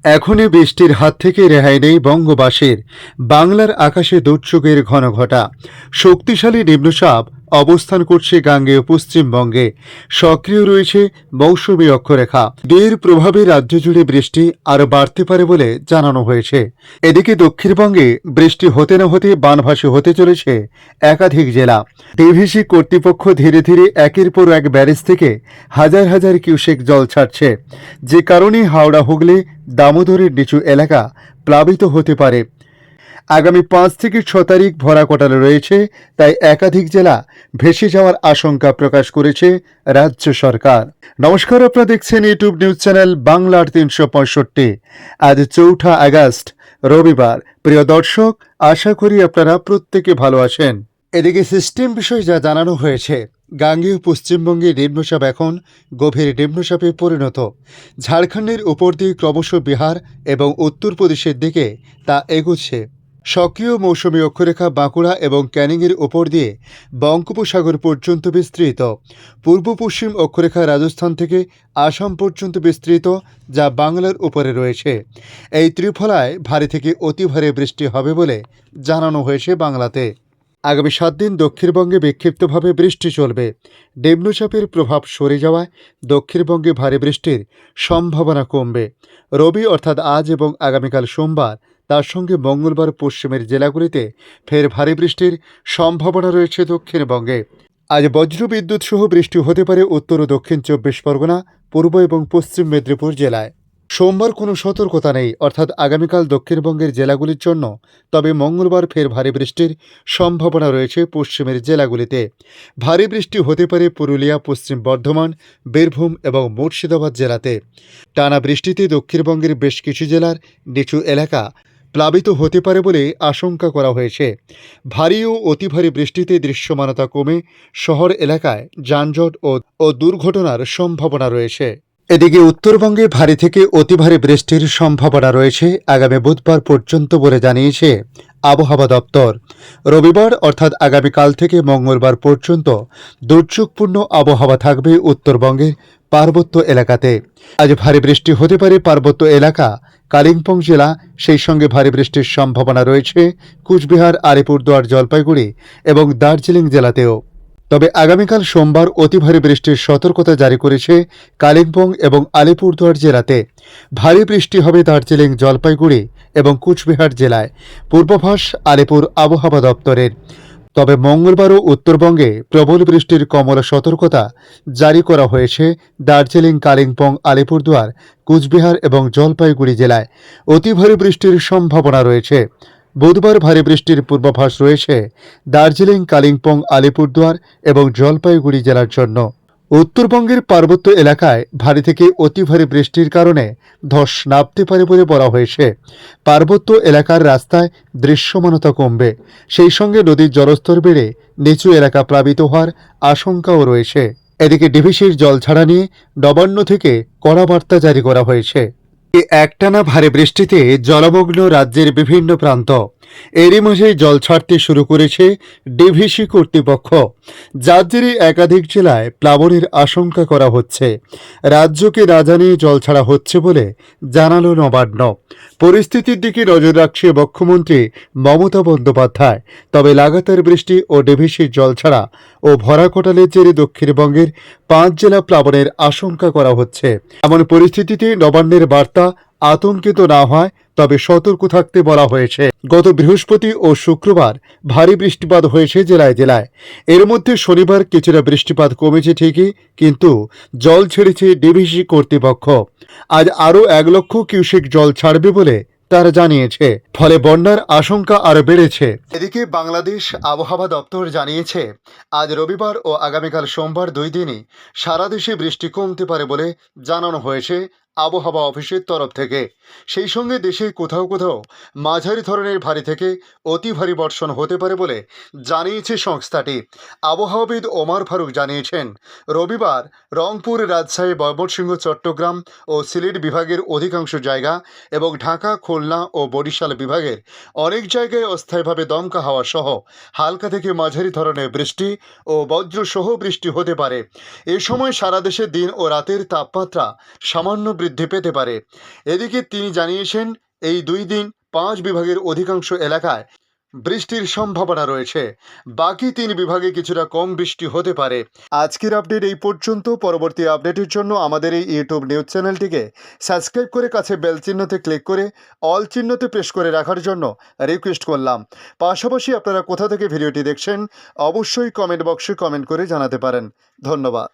এখনই বৃষ্টির হাত থেকে রেহাই নেই বঙ্গবাসীর। বাংলার আকাশে দুর্যোগের ঘনঘটা। শক্তিশালী নিম্নচাপ অবস্থান করছে গাঙ্গেয় পশ্চিমবঙ্গে। সক্রিয় রয়েছে মৌসুমী অক্ষরেখা। এর প্রভাবে রাজ্য জুড়ে বৃষ্টি আরও বাড়তে পারে বলে জানানো হয়েছে। এদিকে দক্ষিণবঙ্গে বৃষ্টি হতে না হতে বানভাসী হতে চলেছে একাধিক জেলা। ডিভিসি কর্তৃপক্ষ ধীরে ধীরে একের পর এক ব্যারেজ থেকে হাজার হাজার কিউসেক জল ছাড়ছে, যে কারণে হাওড়া হুগলি দামোদরের নিচু এলাকা প্লাবিত হতে পারে। আগামী 5 থেকে 6 তারিখ ভরা কটালে রয়েছে, তাই একাধিক জেলা ভেসে যাওয়ার আশঙ্কা প্রকাশ করেছে রাজ্য সরকার। নমস্কার, আপনারা দেখছেন ইউটিউব নিউজ চ্যানেল বাংলার 365। আজ 4 আগস্ট রবিবার। প্রিয় দর্শক, আশা করি আপনারা প্রত্যেকে ভালো আছেন। এদিকে সিস্টেম বিষয়ে যা জানানো হয়েছে, গাঙ্গেয় পশ্চিমবঙ্গে নিম্নচাপ এখন গভীর নিম্নচাপে পরিণত। ঝাড়খণ্ডের উপর দিয়ে ক্রমশ বিহার এবং উত্তরপ্রদেশের দিকে তা এগোচ্ছে। সক্রিয় মৌসুমী অক্ষরেখা বাঁকুড়া এবং ক্যানিংয়ের উপর দিয়ে বঙ্গোপসাগর পর্যন্ত বিস্তৃত। পূর্ব পশ্চিম অক্ষরেখা রাজস্থান থেকে আসাম পর্যন্ত বিস্তৃত, যা বাংলার উপরে রয়েছে। এই ত্রিফলায় ভারী থেকে অতি ভারী বৃষ্টি হবে বলে জানানো হয়েছে বাংলাতে। আগামী 7 দিন দক্ষিণবঙ্গে বিক্ষিপ্তভাবে বৃষ্টি চলবে। নিম্নচাপের প্রভাব সরে যাওয়ায় দক্ষিণবঙ্গে ভারী বৃষ্টির সম্ভাবনা কমবে। রবি অর্থাৎ আজ এবং আগামীকাল সোমবার, তার সঙ্গে মঙ্গলবার পশ্চিমের জেলাগুলিতে ফের ভারী বৃষ্টির সম্ভাবনা রয়েছে দক্ষিণবঙ্গে। আজ বজ্রবিদ্যুৎ সহ বৃষ্টি হতে পারে উত্তর ও দক্ষিণ 24 পরগনা, পূর্ব এবং পশ্চিম মেদিনীপুর জেলায়। সোমবার কোনো সতর্কতা নেই, অর্থাৎ আগামীকাল দক্ষিণবঙ্গের জেলাগুলির জন্য। তবে মঙ্গলবার ফের ভারী বৃষ্টির সম্ভাবনা রয়েছে পশ্চিমের জেলাগুলিতে। ভারী বৃষ্টি হতে পারে পুরুলিয়া, পশ্চিম বর্ধমান, বীরভূম এবং মুর্শিদাবাদ জেলাতে। টানা বৃষ্টিতে দক্ষিণবঙ্গের বেশ কিছু জেলার নিচু এলাকা প্লাবিত হতে পারে বলে আশঙ্কা করা হয়েছে। ভারী ও অতি ভারী বৃষ্টিতে দৃশ্যমানতা কমে শহর এলাকায় যানজট ও দুর্ঘটনার সম্ভাবনা রয়েছে। এদিকে উত্তরবঙ্গে ভারী থেকে অতি ভারী বৃষ্টির সম্ভাবনা রয়েছে আগামী বুধবার পর্যন্ত বলে জানিয়েছে আবহাওয়া দপ্তর। রবিবার অর্থাৎ আগামীকাল থেকে মঙ্গলবার পর্যন্ত দুর্যোগপূর্ণ আবহাওয়া থাকবে উত্তরবঙ্গের পার্বত্য এলাকাতে। আজ ভারী বৃষ্টি হতে পারে পার্বত্য এলাকা কালিম্পং জেলা, সেই সঙ্গে ভারী বৃষ্টির সম্ভাবনা রয়েছে কুচবিহার, আলিপুরদুয়ার, জলপাইগুড়ি এবং দার্জিলিং জেলাতেও। তবে আগামীকাল সোমবার অতি ভারী বৃষ্টির সতর্কতা জারি করেছে কালিম্পং এবং আলিপুরদুয়ার জেলাতে। ভারী বৃষ্টি হবে দার্জিলিং, জলপাইগুড়ি এবং কুচবিহার জেলায়, পূর্বাভাস আলিপুর আবহাওয়া দপ্তরের। তবে মঙ্গলবারও উত্তরবঙ্গে প্রবল বৃষ্টির কমলা সতর্কতা জারি করা হয়েছে দার্জিলিং, কালিম্পং, আলিপুরদুয়ার, কুচবিহার এবং জলপাইগুড়ি জেলায়। অতি ভারী বৃষ্টির সম্ভাবনা রয়েছে। বুধবার ভারী বৃষ্টির পূর্বাভাস রয়েছে দার্জিলিং, কালিম্পং, আলিপুরদুয়ার এবং জলপাইগুড়ি জেলার জন্য। উত্তরবঙ্গের পার্বত্য এলাকায় ভারী থেকে অতি ভারী বৃষ্টির কারণে ধস নামতে পারে বলে বলা হয়েছে। পার্বত্য এলাকার রাস্তায় দৃশ্যমানতা কমবে, সেই সঙ্গে নদীর জলস্তর বেড়ে নিচু এলাকা প্লাবিত হওয়ার আশঙ্কাও রয়েছে। এদিকে ডিভিসির জল ছাড়া নিয়ে নবান্ন থেকে কড়া বার্তা জারি করা হয়েছে। একটানা ভারী বৃষ্টিতে জলমগ্ন রাজ্যের বিভিন্ন প্রান্ত। এরই মাঝেই জল ছাড়তে শুরু করেছে ডিভিসি কর্তৃপক্ষ, যার জেরে একাধিক জেলায় প্লাবনের আশঙ্কা করা হচ্ছে। রাজ্যকে না জানিয়ে জল ছাড়া হচ্ছে বলে জানালো নবান্ন। পরিস্থিতির দিকে নজর রাখছে মুখ্যমন্ত্রী মমতা বন্দ্যোপাধ্যায়। তবে লাগাতার বৃষ্টি ও ডিভিসির জল ছাড়া ও ভরা কোটালের জেরে দক্ষিণবঙ্গের 5 জেলা প্লাবনের আশঙ্কা করা হচ্ছে। এমন পরিস্থিতিতে নবান্নের বার্তা আতঙ্কিত না হয়, তবে সতর্ক থাকতে বলা হয়েছে। গত বৃহস্পতি ও শুক্রবার ভারী বৃষ্টিপাত হয়েছে জেলায় জেলায়। এর মধ্যে শনিবার কিছুটা বৃষ্টিপাত কমেছে ঠিকই, কিন্তু জল ছেড়েছে ডিভিসি কর্তৃপক্ষ। আজ আরও 1 লক্ষ কিউসেক জল ছাড়বে বলে তারা জানিয়েছে, ফলে বন্যার আশঙ্কা আরও বেড়েছে। এদিকে বাংলাদেশ আবহাওয়া দপ্তর জানিয়েছে, আজ রবিবার ও আগামীকাল সোমবার 2 দিনই সারা দেশে বৃষ্টি কমতে পারে বলে জানানো হয়েছে আবহাওয়া অফিসের তরফ থেকে। সেই সঙ্গে দেশে কোথাও কোথাও মাঝারি ধরনের ভারী থেকে অতি ভারী বর্ষণ হতে পারে বলে জানিয়েছে সংস্থাটি। আবহাওয়াবিদ ওমর ফারুক জানিয়েছেন, রবিবার রংপুর, রাজশাহী, ময়মনসিংহ, চট্টগ্রাম ও সিলেট বিভাগের অধিকাংশ জায়গা এবং ঢাকা, খুলনা ও বরিশাল বিভাগের অনেক জায়গায় অস্থায়ীভাবে দমকা হাওয়া সহ হালকা থেকে মাঝারি ধরনের বৃষ্টি ও বজ্রসহ বৃষ্টি হতে পারে। এ সময় সারা দেশে দিন ও রাতের তাপমাত্রা সামান্য বৃদ্ধি পেতে পারে। এদিকে তিনি জানিয়েছেন এই 2 দিন 5 বিভাগের অধিকাংশ এলাকায় বৃষ্টির সম্ভাবনা রয়েছে, বাকি 3 বিভাগে কিছুটা কম বৃষ্টি হতে পারে। আজকের আপডেট এই পর্যন্ত। পরবর্তী আপডেটের জন্য আমাদের এই ইউটিউব নিউজ চ্যানেলটিকে সাবস্ক্রাইব করে কাছে বেল চিহ্নতে ক্লিক করে অল চিহ্নতে প্রেস করে রাখার জন্য রিকোয়েস্ট করলাম। পাশাপাশি আপনারা কোথা থেকে ভিডিওটি দেখছেন অবশ্যই কমেন্ট বক্সে কমেন্ট করে জানাতে পারেন। ধন্যবাদ।